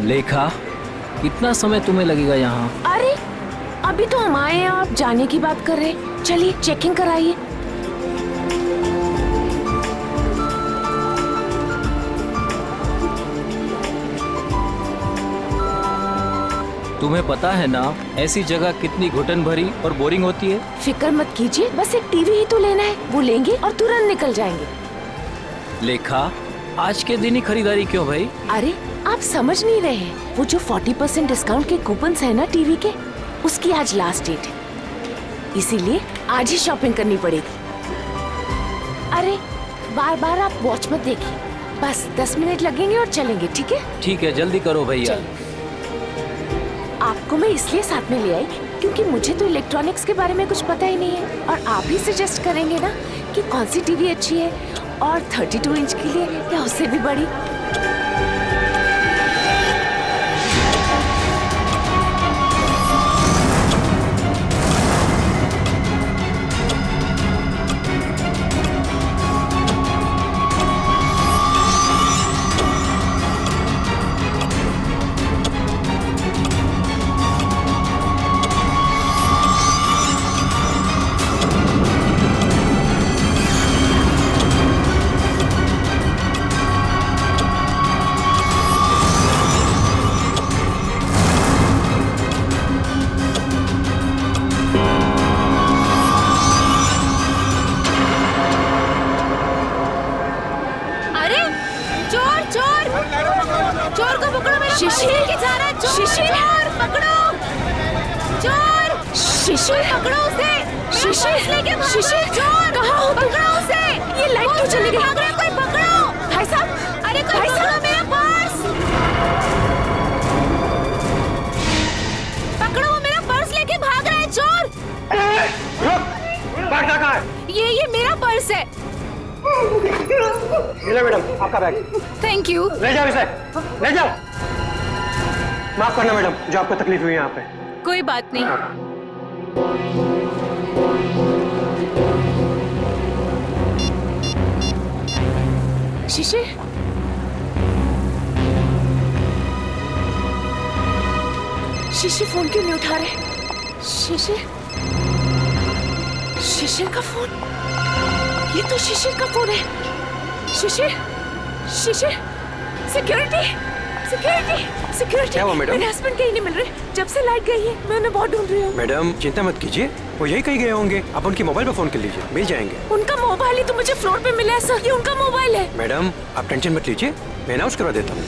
लेखा, कितना समय तुम्हें लगेगा यहाँ? अरे अभी तो हम आए हैं, आप जाने की बात कर रहे हैं। चलिए चेकिंग कराइए। तुम्हें पता है ना ऐसी जगह कितनी घुटन भरी और बोरिंग होती है। फिक्र मत कीजिए, बस एक टीवी ही तो लेना है, वो लेंगे और तुरंत निकल जाएंगे। लेखा, आज के दिन ही खरीदारी क्यों भाई? अरे आप समझ नहीं रहे हैं, वो जो 40% डिस्काउंट के कूपन्स है ना टीवी के, उसकी आज लास्ट डेट है, इसीलिए आज ही शॉपिंग करनी पड़ेगी। अरे बार बार आप वॉच मत देखिए, बस 10 मिनट लगेंगे और चलेंगे, ठीक है? ठीक है, जल्दी करो भैया। आपको मैं इसलिए साथ में ले आई क्योंकि मुझे तो इलेक्ट्रॉनिक्स के बारे में कुछ पता ही नहीं है, और आप ही सजेस्ट करेंगे ना कि कौन सी टीवी अच्छी है, और 32 इंच के लिए या उससे भी बड़ी। चोर को पकड़ो, मेरा शिशिर के जा रहा है। शिशिर पकड़ो, चोर शिशिर पकड़ो उसे। शिशिर लेके शिशिर, चोर कहाँ हो? पकड़ो उसे। ये लाइट क्यों चली गई? भाग रहा है कोई, पकड़ो। भाई साहब, अरे कोई पकड़ो मेरा पर्स। पकड़ो, वो मेरा पर्स लेके भाग रहा है चोर। बैग कहाँ है? ये मेरा पर्स है। मिला मैडम आपका बैग। Thank you. ले जाओ इसे, ले जाओ। माफ करना मैडम, जो आपको तकलीफ हुई यहाँ पे। कोई बात नहीं। शिशिर, शिशिर फोन क्यों नहीं उठा रहे? शिशिर, शिशिर का फोन, ये तो शिशिर का फोन है। शिशिर, शिशिर, सिक्योरिटी, सिक्योरिटी, सिक्योरिटी। क्या हुआ मैडम? मेरे हस्बैंड कहीं नहीं मिल रहे, जब से लाइट गई है मैं उन्हें बहुत ढूंढ रही हूँ। मैडम चिंता मत कीजिए, वो यही कहीं गए होंगे। आप उनके मोबाइल पर फोन कर लीजिए, मिल जाएंगे। उनका मोबाइल ही तो मुझे फ्लोर पे मिला है सर, ये उनका मोबाइल है। मैडम आप टेंशन मत लीजिए, मैं अनाउंस करवा देता हूँ।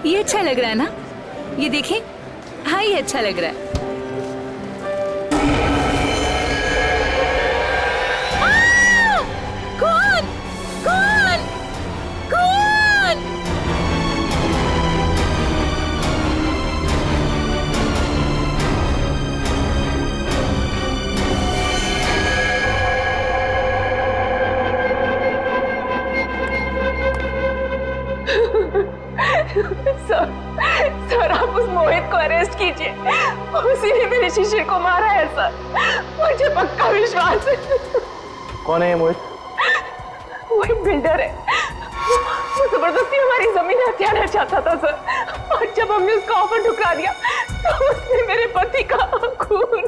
ये अच्छा लग रहा है ना? ये देखें, हाँ ये अच्छा लग रहा है। कौन? कौन? कौन? सर आप उस मोहित को अरेस्ट कीजिए, उसी ने मेरे शिशिर को मारा है सर, मुझे पक्का विश्वास है। कौन है ये मोहित? वो एक बिल्डर है, वो जबरदस्ती हमारी जमीन हथियाना चाहता था सर, और जब हमने उसका ऑफर ठुकरा दिया तो उसने मेरे पति का खून।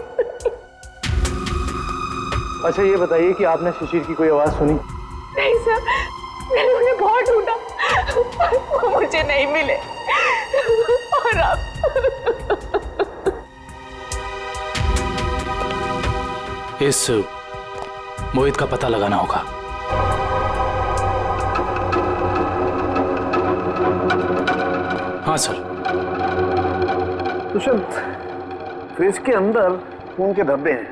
अच्छा ये बताइए कि आपने शिशिर की कोई आवाज सुनी? नहीं सर, मैंने उन्हें बहुत ढूंढा, वो मुझे नहीं मिले, और अब इस मोहित का पता लगाना होगा। हाँ सर। दुष्यंत, फ्रिज के अंदर खून के धब्बे हैं,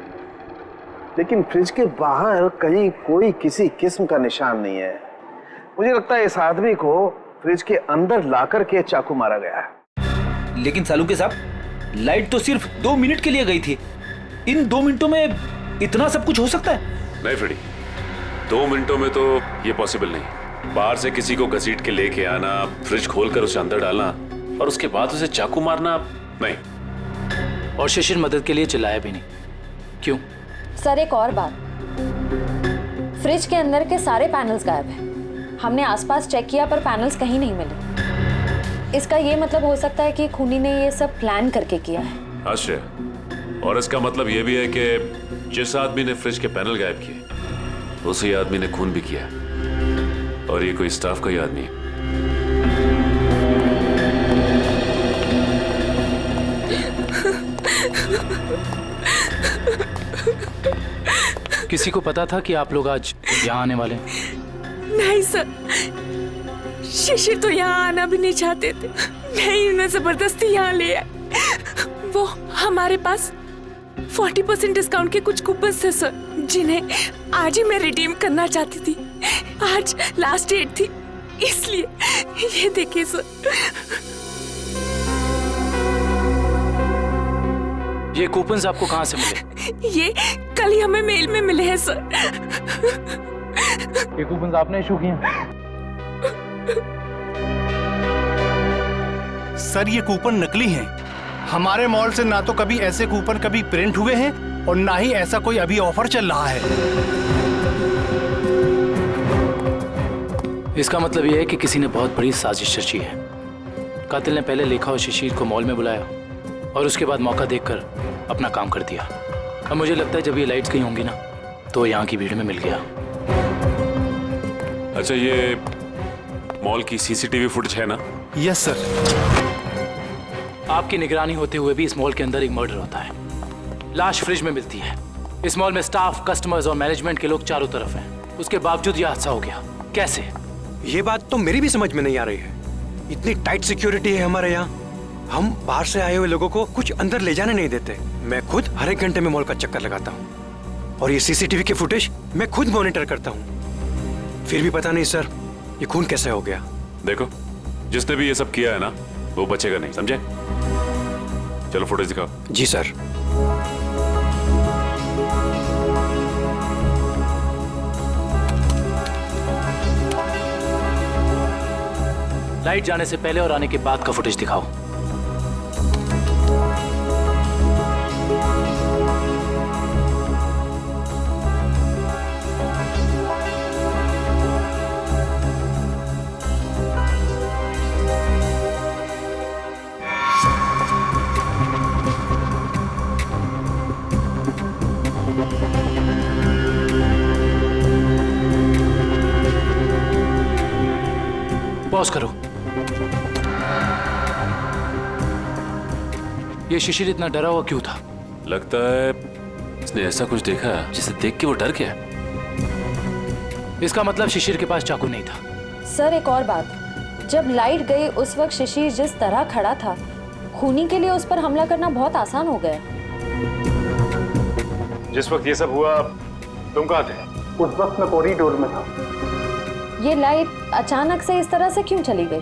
लेकिन फ्रिज के बाहर कहीं कोई किसी किस्म का निशान नहीं है। मुझे लगता है इस आदमी को फ्रिज के अंदर लाकर के चाकू मारा गया है। लेकिन सालुके साहब, लाइट तो सिर्फ 2 मिनट के लिए गई थी। इन 2 मिनटों में इतना सब कुछ हो सकता है? नहीं फ्रेडी, 2 मिनटों में तो ये पॉसिबल नहीं। बाहर से किसी को घसीट के लेके आना, फ्रिज खोलकर उसे अंदर डालना और उसके बाद उसे चाकू मारना, नहीं। और शिशिर मदद के लिए चिल्लाया भी नहीं। क्यों? सर एक और बात, फ्रिज के अंदर के सारे पैनल्स गायब हैं। हमने आसपास चेक किया पर पैनल्स कहीं नहीं मिले। इसका ये मतलब हो सकता है कि खूनी ने ये सब प्लान करके किया है। आश्रय, और इसका मतलब ये भी है कि जिस आदमी ने फ्रिज के पैनल गायब किए उसी आदमी ने खून भी किया, और ये कोई स्टाफ का ही आदमी है। किसी को पता था कि आप लोग आज यहाँ आने वाले हैं? नहीं सर, शिशिर तो यहाँ आना भी नहीं चाहते थे, नहीं उन्हें जबरदस्ती यहाँ ले आए। वो हमारे पास 40% डिस्काउंट के कुछ कूपन थे सर, जिन्हें आज ही मैं रिडीम करना चाहती थी। आज लास्ट डेट थी, इसलिए ये देखिए सर। ये कूपन्स आपको कहाँ से मिले? ये कल ही हमें मेल में मिले हैं सर। ये कूपन्स आपने इशू किए? सर ये कूपन नकली हैं। हमारे मॉल से ना तो कभी ऐसे कूपन कभी प्रिंट हुए हैं और ना ही ऐसा कोई अभी ऑफर चल रहा है। इसका मतलब यह है कि किसी ने बहुत बड़ी साजिश रची है। कातिल ने पहले लेखा और शिशिर को मॉल में बुलाया और उसके बाद मौका देखकर अपना काम कर दिया। अब मुझे लगता है जब ये लाइट्स गई होंगी ना तो यहाँ की भीड़ में मिल गया। अच्छा, ये मॉल की सीसीटीवी फुटेज है ना? Yes sir. आपकी निगरानी होते हुए भी इस मॉल के अंदर एक मर्डर होता है। लाश फ्रिज में मिलती है। इस मॉल में स्टाफ, कस्टमर्स और मैनेजमेंट के लोग चारों तरफ हैं। उसके बावजूद यह हादसा हो गया। कैसे? ये बात तो मेरी भी समझ में नहीं आ रही है। इतनी टाइट सिक्योरिटी है हमारे यहाँ, हम बाहर से आए हुए लोगों को कुछ अंदर ले जाने नहीं देते। मैं खुद हर एक घंटे में मॉल का चक्कर लगाता हूँ और ये सीसीटीवी की फुटेज मैं खुद मॉनिटर करता हूँ। फिर भी पता नहीं सर ये खून कैसे हो गया। देखो, जिसने भी ये सब किया है ना वो बचेगा नहीं, समझे? चलो फुटेज दिखाओ। जी सर। लाइट जाने से पहले और आने के बाद का फुटेज दिखाओ। पॉज करो। ये शिशिर इतना डरा हुआ क्यों था? लगता है इसने ऐसा कुछ देखा जिसे देख के वो डर गया। इसका मतलब शिशिर के पास चाकू नहीं था। सर एक और बात, जब लाइट गई उस वक्त शिशिर जिस तरह खड़ा था, खूनी के लिए उस पर हमला करना बहुत आसान हो गया। जिस वक्त ये सब हुआ तुम कहाँ थे? उस वक्त मैं कॉरिडोर में था। ये लाइट अचानक से इस तरह से क्यों चली गई?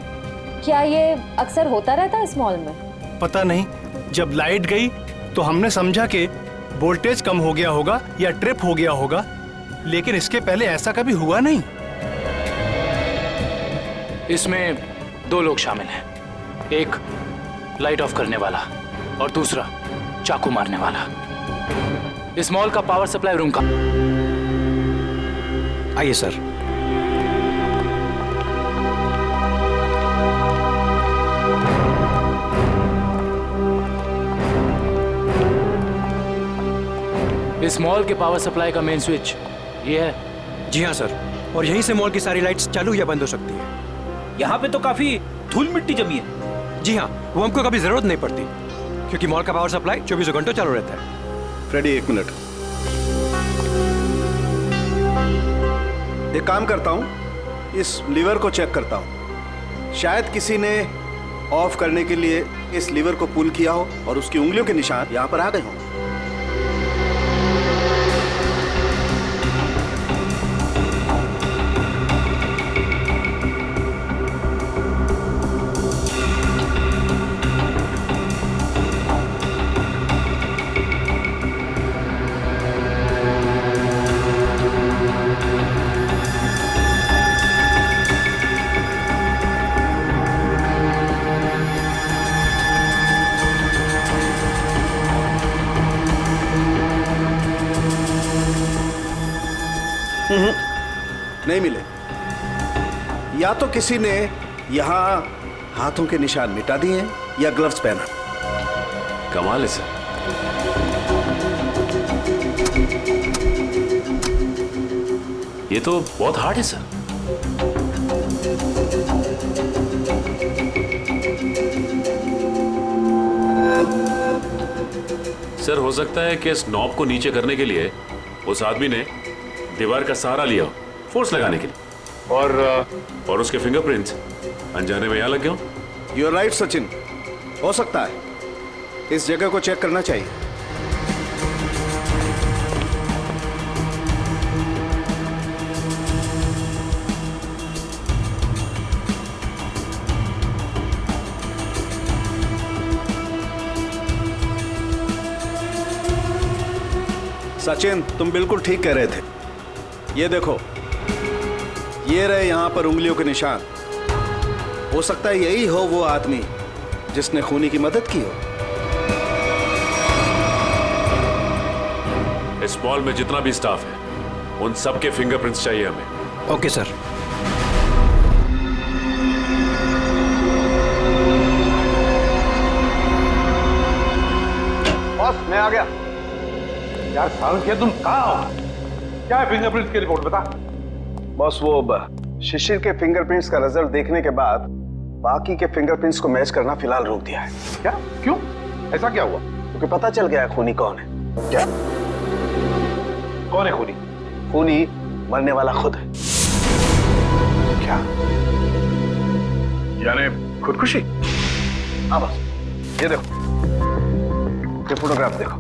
क्या ये अक्सर होता रहता है इस मॉल में? पता नहीं, जब लाइट गई तो हमने समझा कि वोल्टेज कम हो गया होगा या ट्रिप हो गया होगा, लेकिन इसके पहले ऐसा कभी हुआ नहीं। इसमें दो लोग शामिल हैं, एक लाइट ऑफ करने वाला और दूसरा चाकू मारने वाला। इस मॉल का पावर सप्लाई रूम का। आइए सर। इस मॉल के पावर सप्लाई का मेन स्विच ये है। जी हाँ सर, और यहीं से मॉल की सारी लाइट्स चालू या बंद हो सकती है। यहाँ पे तो काफी धूल मिट्टी जमी है। जी हाँ, वो हमको कभी जरूरत नहीं पड़ती क्योंकि मॉल का पावर सप्लाई 24 घंटों चालू रहता है। फ्रेडी एक मिनट, एक काम करता हूँ, इस लीवर को चेक करता हूँ। शायद किसी ने ऑफ करने के लिए इस लीवर को पुल किया हो और उसकी उंगलियों के निशान यहाँ पर आ गए हों। नहीं मिले। या तो किसी ने यहाँ हाथों के निशान मिटा दिए हैं या ग्लव्स पहना। कमाल है सर। ये तो बहुत हार्ड है सर। सर हो सकता है कि इस नॉब को नीचे करने के लिए उस आदमी ने दीवार का सहारा लिया, फोर्स लगाने के लिए, और उसके फिंगरप्रिंट्स अनजाने में यहां लग गए हो। यू आर राइट सचिन, हो सकता है। इस जगह को चेक करना चाहिए। सचिन, तुम बिल्कुल ठीक कह रहे थे। ये देखो, ये रहे यहां पर उंगलियों के निशान। हो सकता है यही हो वो आदमी जिसने खूनी की मदद की हो। इस मॉल में जितना भी स्टाफ है, उन सबके फिंगरप्रिंट्स चाहिए हमें। Okay sir. बॉस, मैं आ गया। यार सारुण, क्या तुम कहाँ हो? क्या है फिंगरप्रिंट्स की रिपोर्ट, बता। बॉस, वो शिशिर के फिंगरप्रिंट्स का रिजल्ट देखने के बाद बाकी के फिंगरप्रिंट्स को मैच करना फिलहाल रोक दिया है। क्या? क्यों? ऐसा क्या हुआ? क्योंकि पता चल गया है खूनी कौन है। क्या? कौन है खूनी? खूनी मरने वाला खुद है। क्या? यानी खुदकुशी? हाँ बस, ये देखो, ये फोटोग्राफ देखो।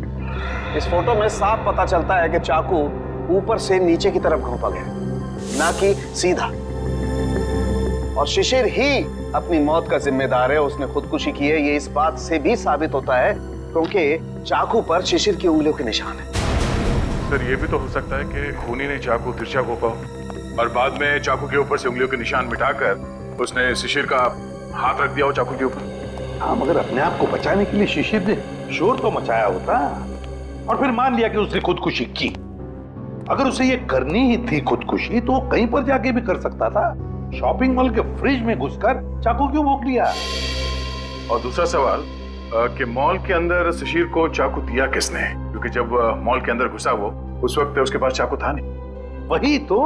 इस फोटो में साफ पता चलता है कि चाकू ऊपर से नीचे की तरफ घोंपा गया, ना कि सीधा। और शिशिर ही अपनी मौत का जिम्मेदार है, उसने खुदकुशी की है। ये इस बात से भी साबित होता है क्योंकि चाकू पर शिशिर की उंगलियों के निशान है। सर, ये भी तो हो सकता है कि खूनी ने चाकू तिरछा घोंपा और बाद में चाकू के ऊपर से उंगलियों के निशान मिटाकर उसने शिशिर का हाथ रख दिया हो चाकू के ऊपर। हाँ, मगर अपने आप को बचाने के लिए शिशिर ने शोर तो मचाया होता और फिर मान लिया कि उसने खुदकुशी की। अगर उसे ये करनी ही थी खुदकुशी, तो वो कहीं पर जाके भी कर सकता था। शॉपिंग मॉल के फ्रिज में घुसकर चाकू क्यों भोंक लिया? और दूसरा सवाल कि मॉल के अंदर शिशिर को चाकू दिया किसने? क्योंकि जब मॉल के अंदर घुसा वो, उस वक्त उसके पास चाकू था नहीं। वही तो,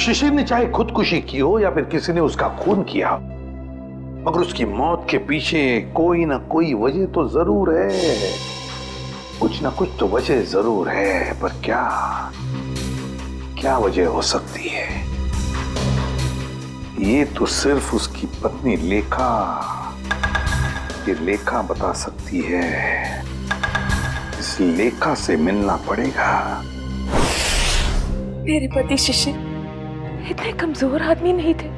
शिशिर ने चाहे खुदकुशी की हो या फिर किसी ने उसका खून किया, मगर उसकी मौत के पीछे कोई ना कोई वजह तो जरूर है। कुछ ना कुछ तो वजह जरूर है, पर क्या वजह हो सकती है? ये तो सिर्फ उसकी पत्नी लेखा बता सकती है। इस लेखा से मिलना पड़ेगा। मेरे पति शिशिर इतने कमजोर आदमी नहीं थे।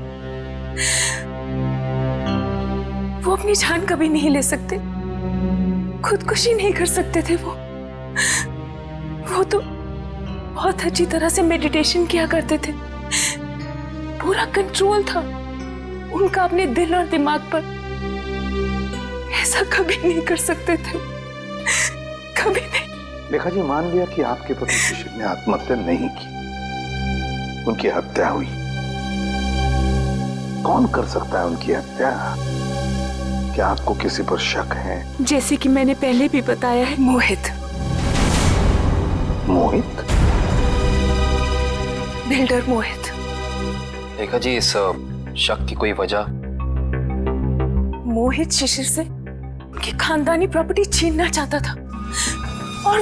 वो अपनी जान कभी नहीं ले सकते, खुदकुशी नहीं कर सकते थे। वो तो बहुत अच्छी तरह से मेडिटेशन किया करते थे। पूरा कंट्रोल था उनका अपने दिल और दिमाग पर। ऐसा कभी नहीं कर सकते थे, कभी नहीं। लेखा जी, मान लिया कि आपके पति शिशिर ने आत्महत्या नहीं की, उनकी हत्या हुई। कौन कर सकता है उनकी हत्या? क्या आपको किसी पर शक है? जैसे कि मैंने पहले भी बताया है, मोहित। मोहित? बिल्डर मोहित। देखा जी, इस शक की कोई वजह? मोहित शिशिर से उनकी खानदानी प्रॉपर्टी छीनना चाहता था और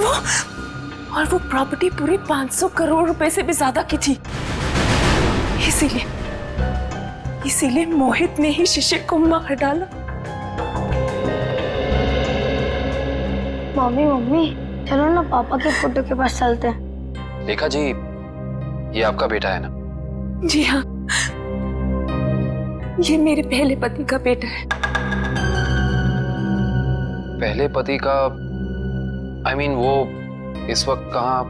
वो प्रॉपर्टी पूरे 500 करोड़ रुपए से भी ज्यादा की थी। इसीलिए मोहित ने ही शिशिर को मार डाला। मम्मी, चलो ना पापा के फोटो के पास चलते हैं। देखा जी, ये आपका बेटा है ना? जी हाँ, ये मेरे पहले पति का बेटा है। पहले पति का? I mean, वो इस वक्त कहाँ?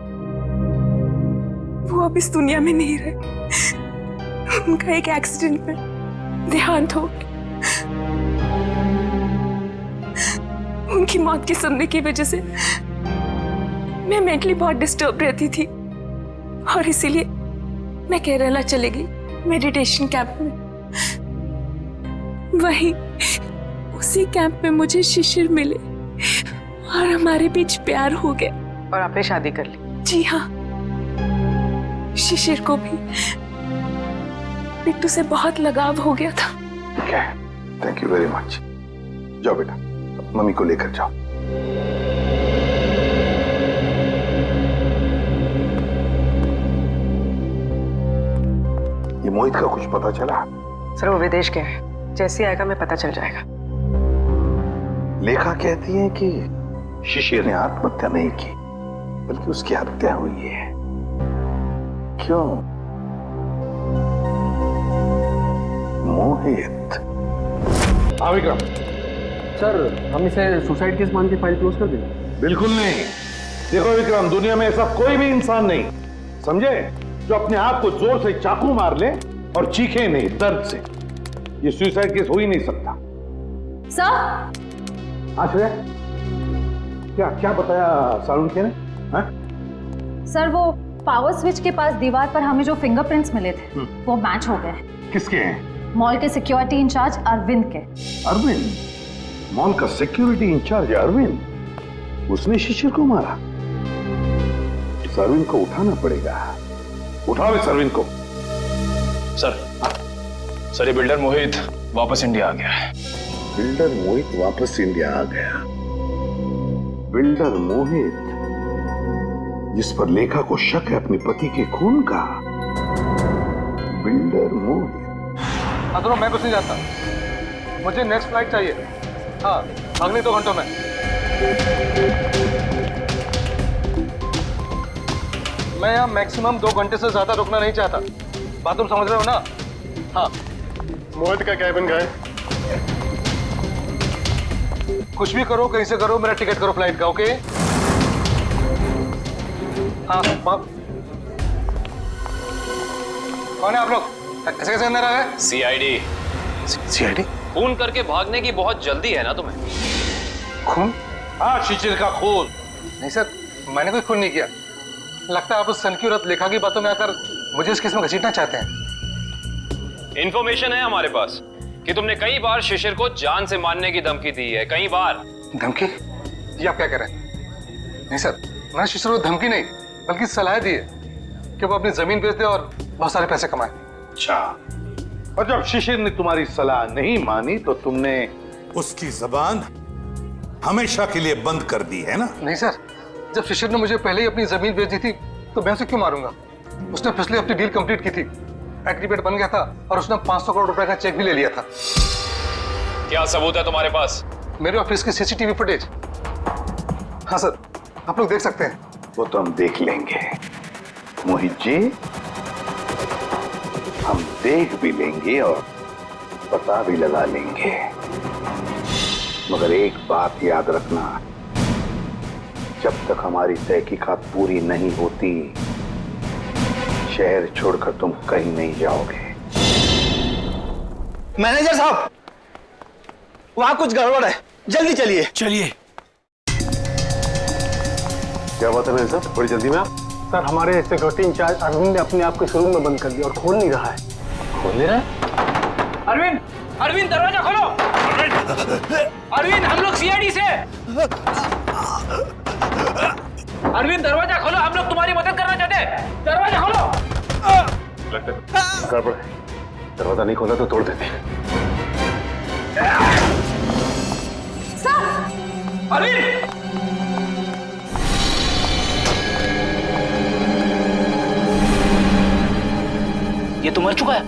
वो अब इस दुनिया में नहीं रहे। उनका एक एक्सीडेंट में देहांत हो गया। उनकी मौत की सुनने की वजह से मैं मेंटली बहुत डिस्टर्ब रहती थी और इसीलिए मैं केरला चली गई मेडिटेशन कैंप में। वहीं उसी कैंप में मुझे शिशिर मिले और हमारे बीच प्यार हो गया। और आपने शादी कर ली? जी हाँ, शिशिर को भी बिट्टू से बहुत लगाव हो गया था। ठीक है, थैंक यू वेरी मच। जाओ बेटा, मम्मी को लेकर जाओ। ये मोहित का कुछ पता चला? सर वो विदेश गया है, जैसे आएगा मैं पता चल जाएगा। लेखा कहती है कि शिशिर ने आत्महत्या नहीं की बल्कि उसकी हत्या हुई है। क्यों? मोहित। हाँ विक्रम। सर हम इसे सुसाइड केस मान के फाइल क्लोज कर दें? बिल्कुल नहीं। देखो विक्रम, दुनिया में ऐसा कोई भी इंसान नहीं, समझे, जो अपने आप को जोर से चाकू मार ले और चीखे नहीं दर्द से। ये सुसाइड केस हो ही नहीं सकता। सर। आश्रय, क्या बताया सारुण ने? सर वो पावर स्विच के पास दीवार पर हमें जो फिंगरप्रिंट्स मिले थे वो मैच हो गए। किसके हैं? मॉल के सिक्योरिटी इंचार्ज अरविंद के। अरविंद? मॉल का सिक्योरिटी इंचार्ज अरविंद? उसने शिशिर को मारा? इस अरविंद को उठाना पड़ेगा। उठाओ इस अरविंद को। सर ये बिल्डर मोहित वापस इंडिया आ गया है। बिल्डर मोहित वापस इंडिया आ गया? बिल्डर मोहित जिस पर लेखा को शक है अपने पति के खून का? बिल्डर मोहित। अदरो मैं कुछ नहीं जानता, मुझे नेक्स्ट फ्लाइट चाहिए। हाँ, अगले 2 घंटों में। मैं यहाँ मैक्सिमम 2 घंटे से ज्यादा रुकना नहीं चाहता। बात तुम समझ रहे हो ना? हाँ। मोहित का कैबिन गए। कुछ भी करो, कहीं से करो, मेरा टिकट करो फ्लाइट का। ओके? हाँ। कौन है आप लोग? ऐसे कैसे अंदर आ गए? सीआईडी। सीआईडी? खून करके भागने की बहुत जल्दी है ना तुम्हें? खून? हाँ, शिशिर का खून। नहीं सर, मैंने कोई खून नहीं किया। लगता है आप उस सनकी औरत लेखा की बातों में आकर मुझे इस केस में घसीटना चाहते हैं। इंफॉर्मेशन है हमारे पास कि तुमने कई बार शिशिर को जान से मारने की धमकी दी है। कई बार। धमकी? ये आप क्या कह रहे हैं? नहीं सर, मैंने शिशिर को धमकी नहीं बल्कि सलाह दी है कि वो अपनी जमीन बेच दे और बहुत सारे पैसे कमाए। अच्छा, और जब शिशिर ने तुम्हारी सलाह नहीं मानी तो तुमने उसकी जबान हमेशा के लिए बंद कर दी है ना? नहीं सर, जब शिशिर ने मुझे पहले ही अपनी जमीन बेच दी थी तो मैं उसे क्यों मारूंगा? उसने पिछले हफ्ते डील कंप्लीट की थी, एग्रीमेंट बन गया था और उसने 500 करोड़ रुपए का चेक भी ले लिया था। क्या सबूत है तुम्हारे पास? मेरे ऑफिस की सीसीटीवी फुटेज। हाँ सर, आप लोग देख सकते हैं। वो तो हम देख लेंगे मोहित जी, हम देख भी लेंगे और पता भी लगा लेंगे। मगर एक बात याद रखना, जब तक हमारी तहकीकात पूरी नहीं होती शहर छोड़कर तुम कहीं नहीं जाओगे। मैनेजर साहब, वहां कुछ गड़बड़ है, जल्दी चलिए। चलिए। क्या बात है मैनेजर साहब, बड़ी जल्दी में आप? सर हमारे सिक्योरिटी इंचार्ज अरविंद ने अपने आप को शोरूम में बंद कर दिया और खोल नहीं रहा है। खोल नहीं रहा है? अरविंद, अरविंद दरवाजा खोलो। अरविंद, हम लोग सीआईडी से। अरविंद दरवाजा खोलो, हम लोग तुम्हारी मदद करना चाहते हैं। दरवाजा खोलो। लगता है गड़बड़ है, दरवाजा नहीं खोला तो तोड़ देते हैं। अरविंद! ये तो मर चुका है।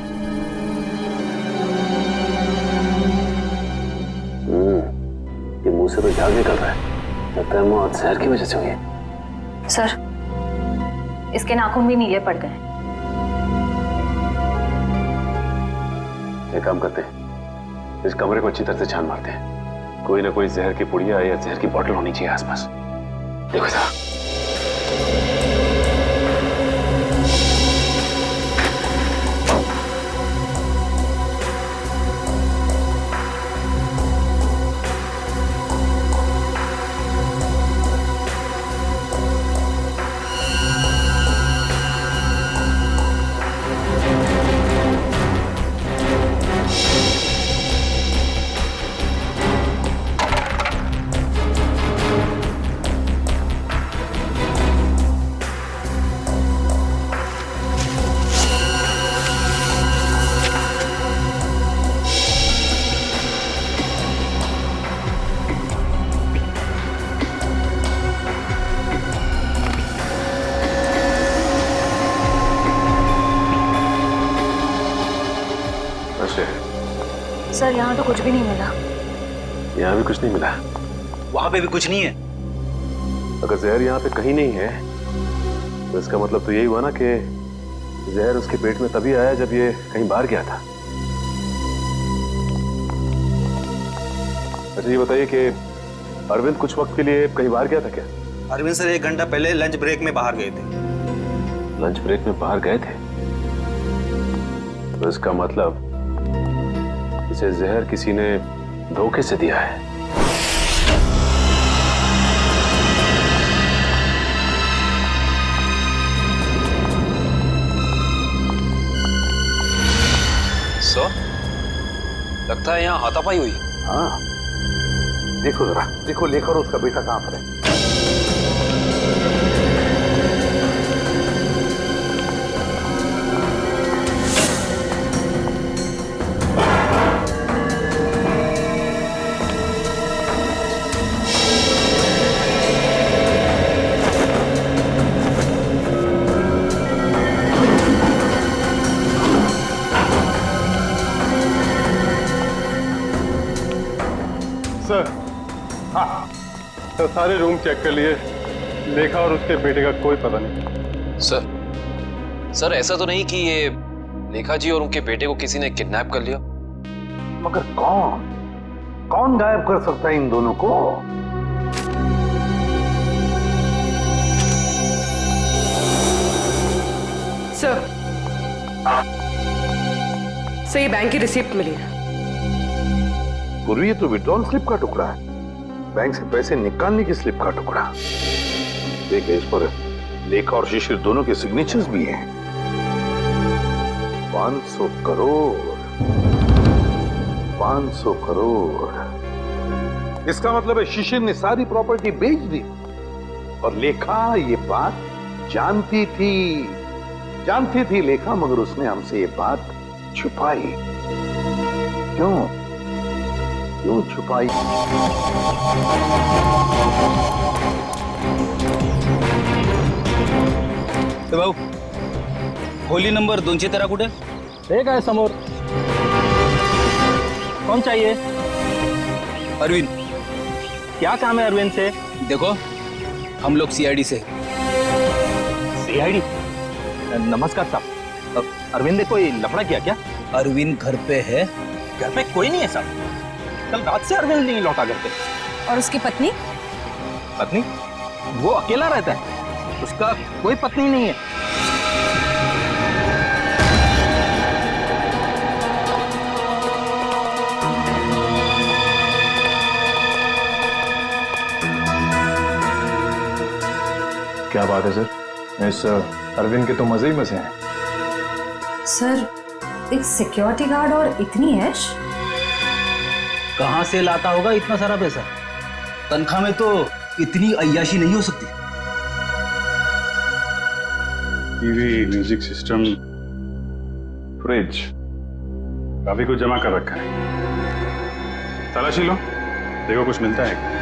ये मुंह से तो झाग निकल रहा है। लगता है मौत जहर की वजह से हुई है। सर, इसके नाखून भी नीले पड़ गए। एक काम करते हैं, इस कमरे को अच्छी तरह से छान मारते हैं। कोई ना कोई जहर की पुड़िया या जहर की बोतल होनी चाहिए आसपास। देखो साहब। अच्छा, सर यहाँ तो कुछ भी नहीं मिला। यहाँ भी कुछ नहीं मिला? वहां पे भी कुछ नहीं है। अगर जहर यहाँ पे कहीं नहीं है तो इसका मतलब तो यही हुआ ना कि जहर उसके पेट में तभी आया जब ये कहीं बाहर गया था। अच्छा ये बताइए कि अरविंद कुछ वक्त के लिए कहीं बाहर गया था क्या? अरविंद सर 1 घंटा पहले लंच ब्रेक में बाहर गए थे। लंच ब्रेक में बाहर गए थे? तो इसका मतलब इसे जहर किसी ने धोखे से दिया है। सर, लगता है यहाँ हाथापाई हुई। हाँ, देखो जरा, देखो लेखा और उसका बेटा कहाँ पर है। सर, हाँ, तो सारे रूम चेक कर लिए, लेखा और उसके बेटे का कोई पता नहीं। सर ऐसा तो नहीं कि ये लेखा जी और उनके बेटे को किसी ने किडनैप कर लिया? मगर कौन गायब कर सकता है इन दोनों को? सर, ये बैंक की रिसिप्ट मिली है। पूर्वी ये तो विड्रॉल स्लिप का टुकड़ा है, बैंक से पैसे निकालने की स्लिप का टुकड़ा। देखिए इस पर लेखा और शिशिर दोनों के सिग्नेचर्स भी हैं। 500 करोड़, 500 करोड़। इसका मतलब है शिशिर ने सारी प्रॉपर्टी बेच दी और लेखा ये बात जानती थी लेखा, मगर उसने हमसे ये बात छुपाई। क्यों छुपाई? तो भाऊ, खोली नंबर 213 कुठे? एक आहे समोर. कौन चाहिए? अरविंद. क्या काम है अरविंद से? देखो, हम लोग सीआईडी से। सीआईडी? नमस्कार साहब, अरविंद ने कोई लफड़ा किया क्या? अरविंद घर पे है। घर पे कोई नहीं है साहब, कल रात से अरविंद नहीं लौटा घर पे। और उसकी पत्नी? पत्नी? वो अकेला रहता है, उसका कोई पत्नी नहीं है। क्या बात है सर, इस अरविंद के तो मजे ही मजे हैं। सर, एक सिक्योरिटी गार्ड और इतनी ऐश? कहां से लाता होगा इतना सारा पैसा? तनख्वाह में तो इतनी अय्याशी नहीं हो सकती। टीवी, म्यूजिक सिस्टम, फ्रिज, काफी कुछ जमा कर रखा है। तलाशी लो, देखो कुछ मिलता है।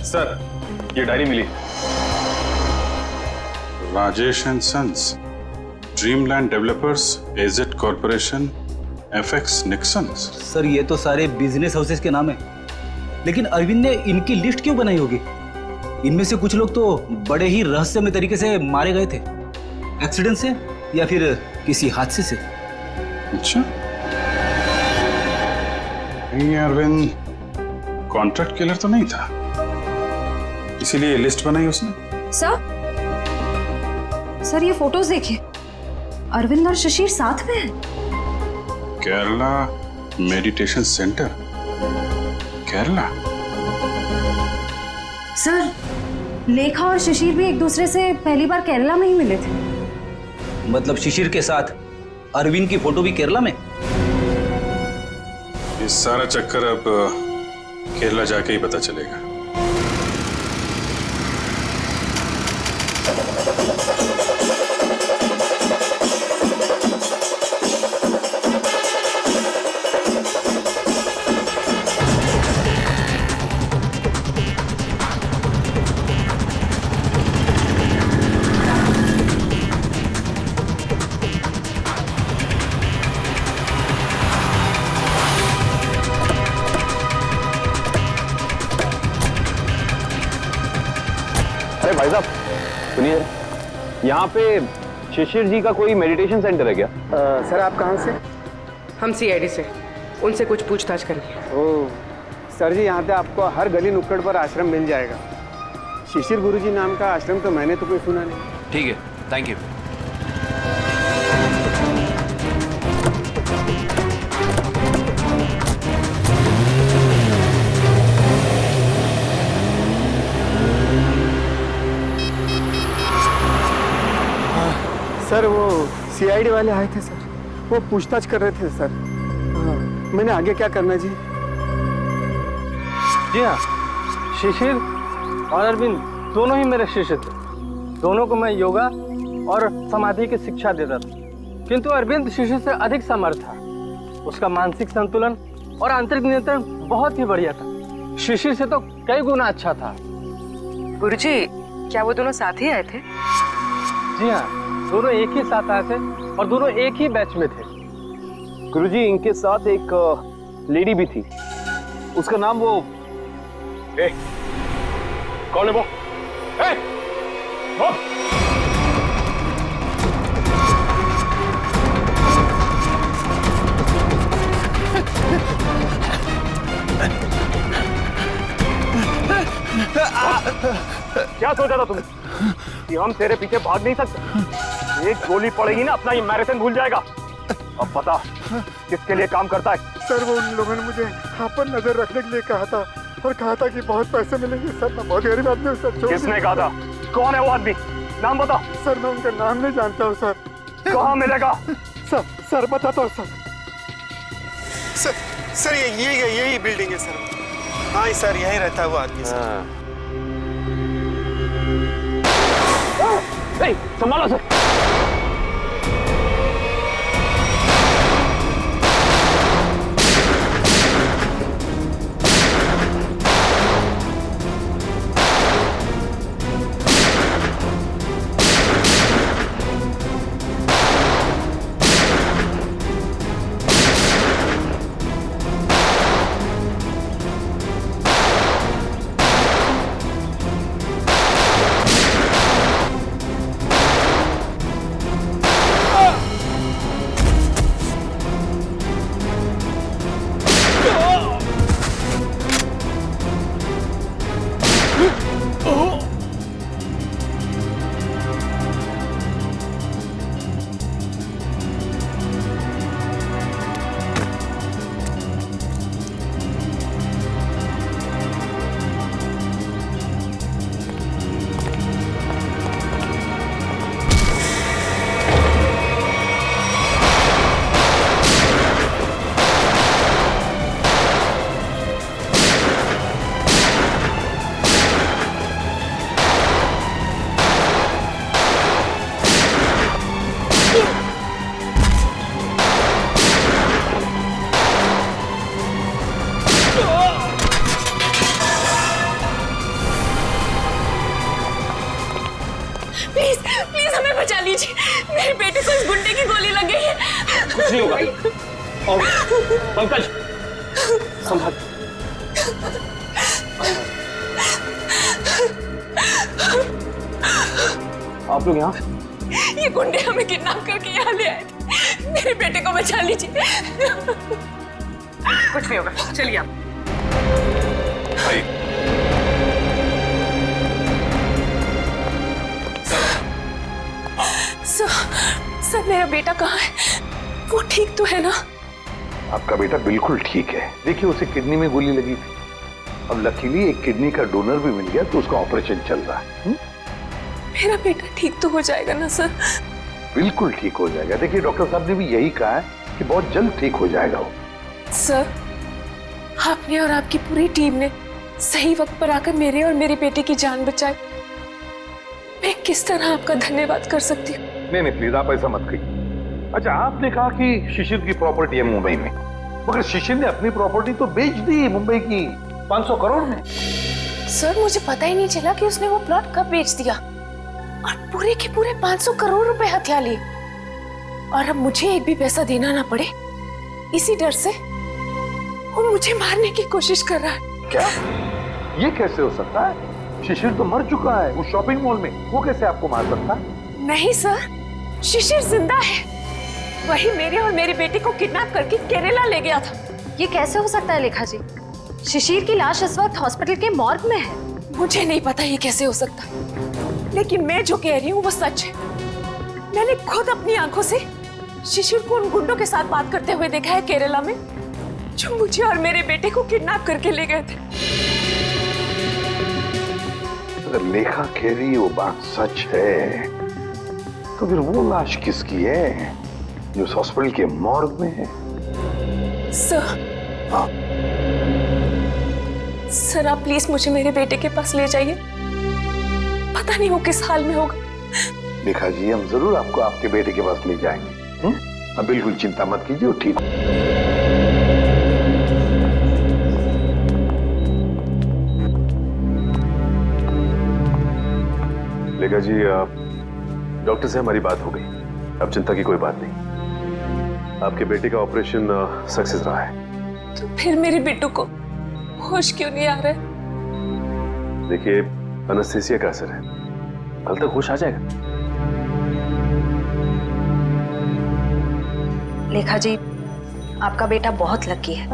सर, ये डायरी मिली। Rajesh and sons, dreamland developers, AZ corporation, FX Nixons. Sir, ये तो सारे बिजनेस हाउसेस के नाम है, लेकिन अरविंद ने इनकी लिस्ट क्यों बनाई होगी? इनमें से कुछ लोग तो बड़े ही रहस्यमय तरीके से मारे गए थे, एक्सीडेंट से या फिर किसी हादसे से। अच्छा, ये अरविंद कॉन्ट्रैक्ट किलर तो नहीं था, इसीलिए लिस्ट बनाई उसने। सर ये फोटोज देखिए, अरविंद और शिशिर साथ में हैं। Kerala meditation centre, Kerala. Sir, लेखा और शिशिर भी एक दूसरे से पहली बार केरला में ही मिले थे। मतलब शिशिर के साथ अरविंद की फोटो भी केरला में? ये सारा चक्कर अब केरला जाके ही पता चलेगा। अरे भाई साहब सुनिए, यहाँ पे शिशिर जी का कोई मेडिटेशन सेंटर है क्या? सर आप कहाँ से? हम सीआईडी से, उनसे कुछ पूछताछ करनी है। ओह सर जी, यहाँ पे आपको हर गली नुक्कड़ पर आश्रम मिल जाएगा। शिशिर गुरुजी नाम का आश्रम तो मैंने तो कोई सुना नहीं। ठीक है, थैंक यू। सर वो सीआईडी वाले आए थे सर, वो पूछताछ कर रहे थे सर। हाँ, मैंने आगे क्या करना जी? जी हाँ, शिशिर और अरविंद दोनों ही मेरे शिष्य थे। दोनों को मैं योगा और समाधि की शिक्षा देता था, किंतु अरविंद शिशिर से अधिक समर्थ था। उसका मानसिक संतुलन और आंतरिक नियंत्रण बहुत ही बढ़िया था। शिशिर से तो कई गुना अच्छा था। गुरुजी, क्या वो दोनों साथ ही आए थे? जी हाँ, दोनों एक ही साथ आए थे और दोनों एक ही बैच में थे। गुरुजी, इनके साथ एक लेडी भी थी, उसका नाम वो कौन है वो? वो क्या सोचा था तुमने कि हम तेरे पीछे भाग नहीं सकते? एक गोली पड़ेगी ना, अपना ये मैराथन भूल जाएगा। अब पता किसके लिए काम करता है? सर वो उन लोगों ने मुझे यहाँ पर नजर रखने के लिए कहा था और कहा था कि बहुत पैसे मिलेंगे। सर मैं बहुत गरीब आदमी हूँ सर। किसने कहा था? कौन है वो आदमी? नाम बता। सर मैं उनका नाम नहीं जानता हूँ सर। कहाँ मिलेगा? सर बताता हूँ सर। सर यही बिल्डिंग है सर। हाँ सर, यही रहता है वो आदमी सर। संभालो सर। प्लीज हमें बचा लीजिए, मेरे बेटे को इस गुंडे की गोली लग गई है। कुछ नहीं होगा। और पंकज संभाल। आप लोग यहाँ? ये गुंडे हमें किडनैप करके यहाँ ले आए थे। मेरे बेटे को बचा लीजिए। कुछ नहीं होगा, चलिए आप। सर मेरा बेटा कहाँ है? वो ठीक तो है ना? आपका बेटा बिल्कुल ठीक है। देखिए उसे किडनी में गोली लगी थी, अब लकीली एक किडनी का डोनर भी मिल गया तो उसका ऑपरेशन चल रहा है। मेरा बेटा ठीक तो हो जाएगा ना सर? बिल्कुल ठीक हो जाएगा। देखिए डॉक्टर साहब ने भी यही कहा है कि बहुत जल्द ठीक हो जाएगा वो। सर आपने और आपकी पूरी टीम ने सही वक्त पर आकर मेरे और मेरे बेटे की जान बचाई। मैं किस तरह आपका धन्यवाद कर सकती हूँ? नहीं नहीं प्लीज आप ऐसा मत कहिए। अच्छा आपने कहा कि शिशिर की प्रॉपर्टी है मुंबई में, मगर शिशिर ने अपनी प्रॉपर्टी तो बेच दी मुंबई की 500 करोड़ में। सर मुझे पता ही नहीं चला कि उसने वो प्लॉट कब बेच दिया और पूरे के पूरे 500 करोड़ रुपए हथिया लिए। और अब मुझे एक भी पैसा देना ना पड़े, इसी डर से वो मुझे मारने की कोशिश कर रहा है। क्या? ये कैसे हो सकता है? शिशिर तो मर चुका है उस शॉपिंग मॉल में, वो कैसे आपको मार सकता है? नहीं सर, शिशिर जिंदा है। वही मेरे और मेरे बेटे को किडनैप करके केरला ले गया था। ये कैसे हो सकता है लेखा जी? शिशिर की लाश इस वक्त हॉस्पिटल के मॉर्ग में है। मुझे नहीं पता ये कैसे हो सकता, लेकिन मैं जो कह रही हूँ वो सच है। मैंने खुद अपनी आंखों से शिशिर को उन गुंडों के साथ बात करते हुए देखा है केरला में, जो मुझे और मेरे बेटे को किडनैप करके ले गए थे। अगर लेखा कह रही वो बात सच है तो फिर वो लाश किसकी है जो उस हॉस्पिटल के मॉर्ग में है? सर, हाँ सर आप प्लीज मुझे मेरे बेटे के पास ले जाइए। पता नहीं वो किस हाल में होगा। लेखा जी हम जरूर आपको आपके बेटे के पास ले जाएंगे। अब बिल्कुल चिंता मत कीजिए, वो ठीक। लेखा जी डॉक्टर से हमारी बात हो गई, अब चिंता की कोई बात नहीं। आपके बेटे का ऑपरेशन सक्सेस रहा है। तो फिर मेरे बेटू को होश क्यों नहीं आ रहा है? देखिए एनेस्थीसिया का असर है, कल तक होश आ जाएगा। लेखा जी आपका बेटा बहुत लकी है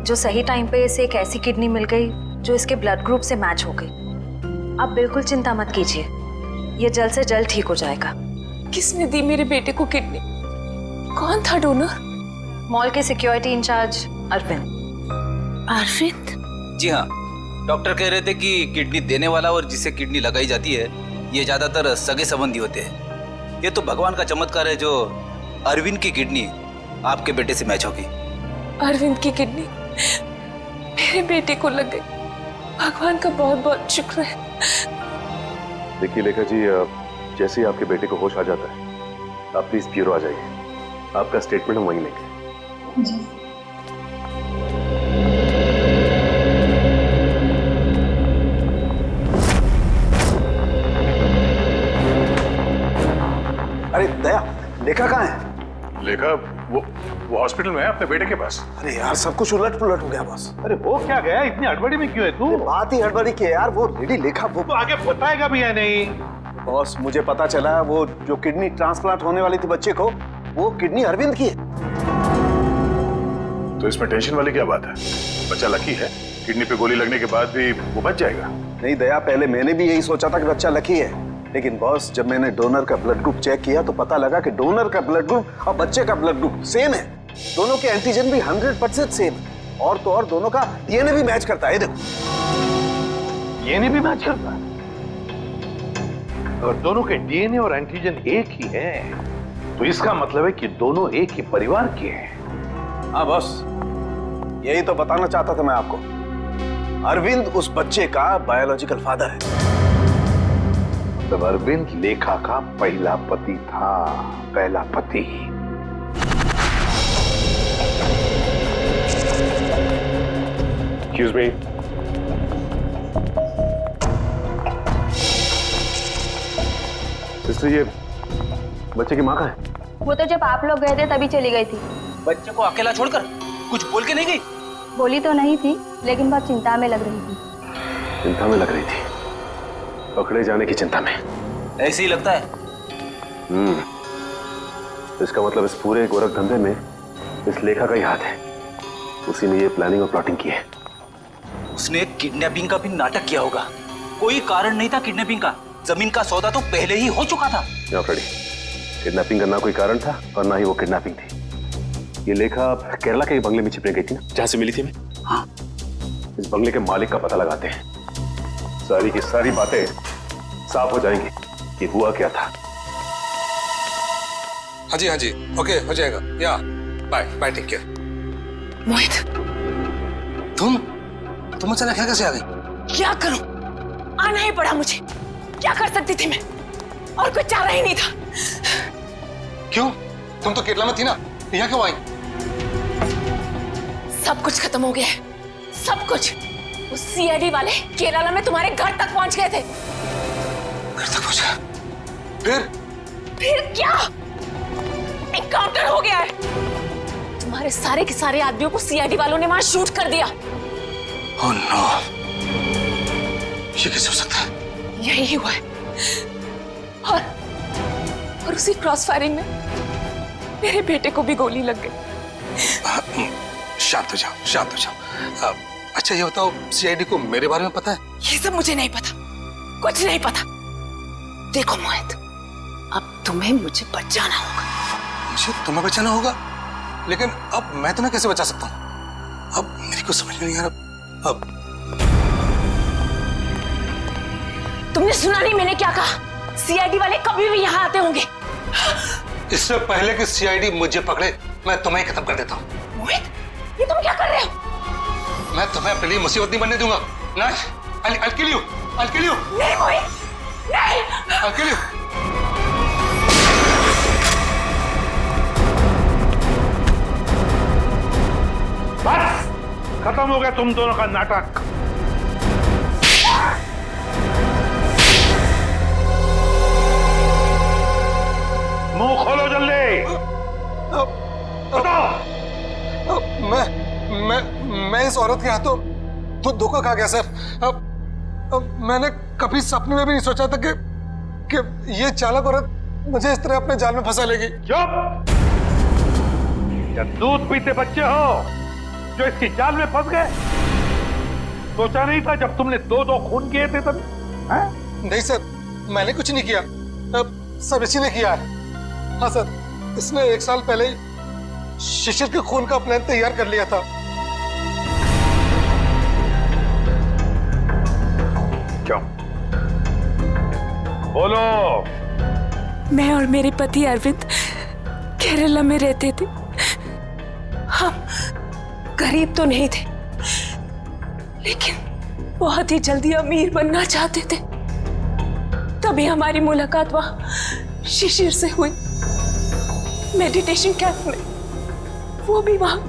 जो सही टाइम पे इसे एक ऐसी किडनी मिल गई जो इसके ब्लड ग्रुप से मैच हो गई। आप बिल्कुल चिंता मत कीजिए, ये जल्द से जल्द ठीक हो जाएगा। किसने दी मेरे बेटे को किडनी? कौन था डोनर? मॉल के सिक्योरिटी इंचार्ज अरविंद। अरविंद? जी हाँ, डॉक्टर कह रहे थे कि किडनी देने वाला और जिसे किडनी लगाई जाती है ये ज्यादातर सगे संबंधी होते हैं। ये तो भगवान का चमत्कार है जो अरविंद की किडनी आपके बेटे से मैच होगी। अरविंद की किडनी मेरे बेटे को लग गई, भगवान का बहुत बहुत शुक्र है। देखिए लेखा जी जैसे ही आपके बेटे को होश आ जाता है आप प्लीज ब्यूरो आ जाइए, आपका स्टेटमेंट हम वहीं लेंगे। जी। अरे दया, लेखा कहाँ है? लेखा वो हॉस्पिटल में है अपने बेटे के पास। अरे यार सब कुछ उलट पुलट हो गया बॉस। अरे वो क्या गया, इतनी हड़बड़ी में क्यों है तू? बात ही हड़बड़ी की है यार, वो लेडी लेखा वो तो आगे बताएगा भी या नहीं? बॉस मुझे पता चला वो जो किडनी ट्रांसप्लांट होने वाली थी बच्चे को, वो किडनी अरविंद की है। तो इसमें टेंशन वाली क्या बात है? बच्चा लकी है, किडनी पे गोली लगने के बाद भी वो बच जाएगा। नहीं दया, पहले मैंने भी यही सोचा था कि बच्चा लकी है, लेकिन बॉस जब मैंने डोनर का ब्लड ग्रुप चेक किया तो पता लगा कि डोनर का ब्लड ग्रुप और बच्चे का ब्लड ग्रुप सेम है। दोनों के एंटीजन भी 100% सेम है, और तो और दोनों का डीएनए भी मैच करता है। देखो डीएनए भी मैच करता है। अगर दोनों के डीएनए और एंटीजन एक ही है तो इसका मतलब है कि दोनों एक ही परिवार के हैं। हाँ बॉस, यही तो बताना चाहता था मैं आपको। अरविंद उस बच्चे का बायोलॉजिकल फादर है। तब अरविंद लेखा का पहला पति था, पहला पति। Excuse me. सिस्टर ये बच्चे की माँ कहाँ है? वो तो जब आप लोग गए थे तभी चली गई थी। बच्चे को अकेला छोड़कर कुछ बोल के नहीं गई? बोली तो नहीं थी, लेकिन बहुत चिंता में लग रही थी। चिंता में लग रही थी? पकड़े जाने की चिंता में? ऐसे ही लगता है। इसका मतलब इस पूरे गोरख धंधे में इस लेखा का ही हाथ है। उसी ने ये प्लानिंग और प्लॉटिंग की है। उसने किडनैपिंग का भी नाटक किया होगा। कोई कारण नहीं था किडनैपिंग का, जमीन का सौदा तो पहले ही हो चुका था। फ्रेडी, किडनैपिंग का ना कोई कारण था और ना ही वो किडनैपिंग थी। ये लेखा केरला के बंगले में छिपने गई थी ना, जहां से मिली थी मैं। हाँ, इस बंगले के मालिक का पता लगाते हैं, सारी की सारी बातें साफ हो जाएंगी कि हुआ क्या था। हाँ जी, ओके हो जाएगा। या बाय बाय, टेक केयर। मोहित, तुम अचानक यहाँ कैसे आ गई? क्या करूं? आना ही पड़ा मुझे। क्या कर सकती थी मैं? और कुछ चारा ही नहीं था। क्यों? तुम तो केरला में थी ना, यहाँ क्यों आई? सब कुछ खत्म हो गया है, सब कुछ। उस सीआईडी वाले केरला में तुम्हारे घर तक पहुंच गए थे। घर तक पहुंच गया? फिर क्या? एनकाउंटर हो गया है। तुम्हारे सारे के सारे आदमियों को सीआईडी वालों ने वहां शूट कर दिया। ओह नो, ये कैसे हो सकता है? यही हुआ है। और उसी क्रॉस फायरिंग में मेरे बेटे को भी गोली लग गई। शांत हो जाओ, शांत हो जाओ। अच्छा ये बताओ, सीआईडी को मेरे बारे में पता है? ये सब मुझे नहीं पता, कुछ नहीं पता। देखो मोहित, अब तुम्हें मुझे बचाना होगा। मुझे तुम्हें बचाना होगा? लेकिन अब मैं तुम्हें कैसे बचा सकता हूँ? अब मेरी कुछ समझ में नहीं आ रहा। अब तुमने सुना नहीं मैंने क्या कहा? सीआईडी वाले कभी भी यहाँ आते होंगे। इससे पहले कि सीआईडी मुझे पकड़े, मैं तुम्हें खत्म कर देता हूँ। मोहित, ये तुम क्या कर रहे हो? मैं तुम्हें अपने लिए मुसीबत नहीं बनने दूंगा। I'll kill you. I'll kill you. नहीं मोहित, नहीं। I'll kill you. बस खत्म हो गया तुम दोनों का नाटक। मुंह खोलो जल्दी, बताओ। मैं इस औरत के हाथों तो धोखा खा गया सर। अब मैंने कभी सपने में भी नहीं सोचा था कि ये चालाक औरत मुझे इस तरह अपने जाल में फंसा लेगी। चुप! क्या दूध पीते बच्चे हो जो इसकी जाल में फंस गए? सोचा नहीं था जब तुमने दो खून किए थे तब? नहीं सर, मैंने कुछ नहीं किया, सब इसी ने किया है। हाँ सर, इसने 1 साल पहले ही शिशिर के खून का प्लान तैयार कर लिया था। क्यों? बोलो। मैं और मेरे पति अरविंद केरला में रहते थे। हम गरीब तो नहीं थे, लेकिन बहुत ही जल्दी अमीर बनना चाहते थे। तभी हमारी मुलाकात वहां शिशिर से हुई, मेडिटेशन कैंप में। वो भी वहां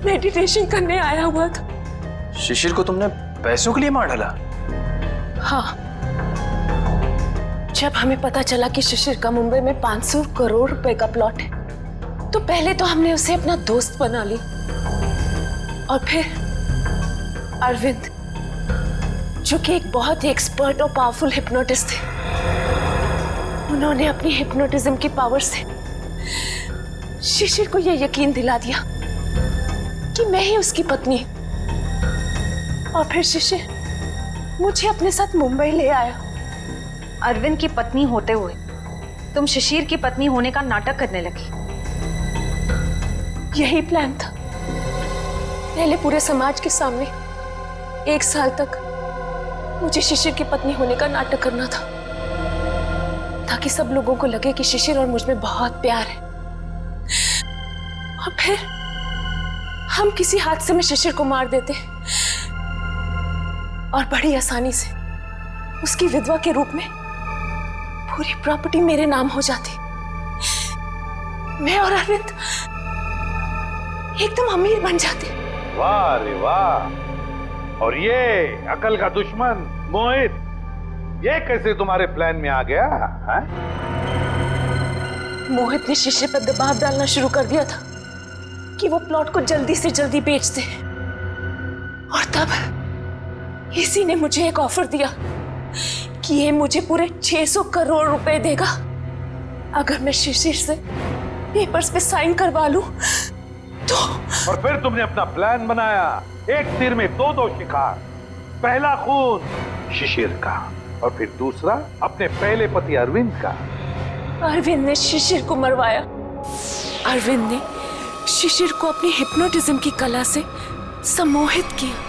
मेडिटेशन करने आया हुआ था। शिशिर को तुमने पैसों के लिए मार डाला? हाँ, जब हमें पता चला कि शिशिर का मुंबई में 500 करोड़ रुपए का प्लॉट है, तो पहले तो हमने उसे अपना दोस्त बना ली, और फिर अरविंद, जो कि एक बहुत ही एक्सपर्ट और पावरफुल हिप्नोटिस्ट थे, उन्होंने अपनी हिप्नोटिज्म की पावर से शिशिर को यह यकीन दिला दिया कि मैं ही उसकी पत्नी हूं। और फिर शिशिर मुझे अपने साथ मुंबई ले आया। अरविंद की पत्नी होते हुए तुम शिशिर की पत्नी होने का नाटक करने लगी। यही प्लान था। पहले पूरे समाज के सामने 1 साल तक मुझे शिशिर की पत्नी होने का नाटक करना था, ताकि सब लोगों को लगे कि शिशिर और मुझ में बहुत प्यार है। और फिर हम किसी हादसे में शिशिर को मार देते और बड़ी आसानी से उसकी विधवा के रूप में पूरी प्रॉपर्टी मेरे नाम हो जाती। मैं और अरविंद एकदम अमीर बन जाते। वाह रे वाह! और ये अकल का दुश्मन मोहित, ये कैसे तुम्हारे प्लान में आ गया? है? मोहित ने शिशिर पर दबाव डालना शुरू कर दिया था कि वो प्लॉट को जल्दी से जल्दी बेच दे। और तब इसी ने मुझे एक ऑफर दिया कि ये मुझे पूरे 600 करोड़ रुपए देगा अगर मैं शिशिर से पेपर्स पे साइन करवा लूं तो। और फिर तुमने अपना प्लान बनाया, एक तीर में दो शिकार। पहला खून शिशिर का, और फिर दूसरा अपने पहले पति अरविंद का। अरविंद ने शिशिर को मरवाया। अरविंद ने शिशिर को अपनी हिप्नोटिज्म की कला से सम्मोहित किया।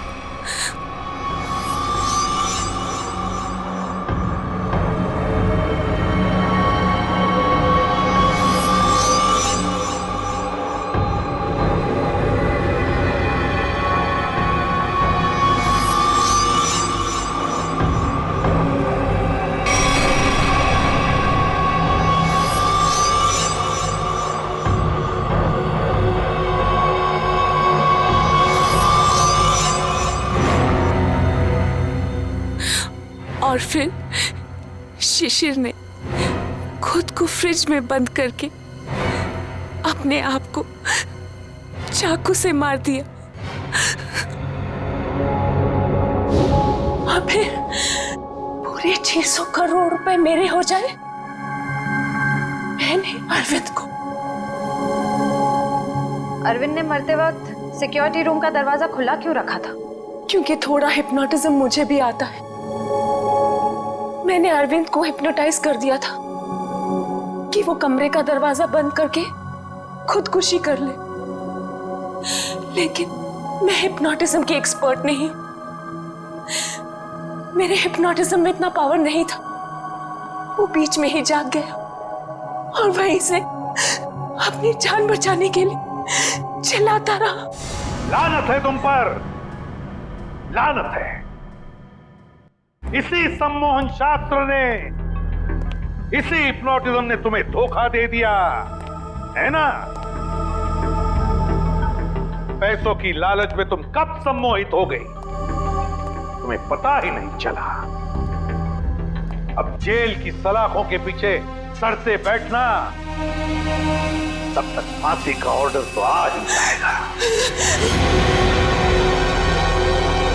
और फिर शिशिर ने खुद को फ्रिज में बंद करके अपने आप को चाकू से मार दिया। और फिर पूरे 600 करोड़ रुपए मेरे हो जाए। मैंने अरविंद को। अरविंद ने मरते वक्त सिक्योरिटी रूम का दरवाजा खुला क्यों रखा था? क्योंकि थोड़ा हिप्नोटिज्म मुझे भी आता है। मैंने अरविंद को हिप्नोटाइज कर दिया था कि वो कमरे का दरवाजा बंद करके खुदकुशी कर ले। लेकिन मैं हिप्नोटिज्म की एक्सपर्ट नहीं हूं। मेरे हिप्नोटिज्म में इतना पावर नहीं था। वो बीच में ही जाग गया और वहीं से अपनी जान बचाने के लिए चिल्लाता रहा। लानत है तुम पर, लानत है। इसी सम्मोहन शास्त्र ने, इसी हिप्नोटिज्म ने तुम्हें धोखा दे दिया है ना? पैसों की लालच में तुम कब सम्मोहित हो गई, तुम्हें पता ही नहीं चला। अब जेल की सलाखों के पीछे सड़ते बैठना, तब तक फांसी का ऑर्डर तो आ ही जाएगा।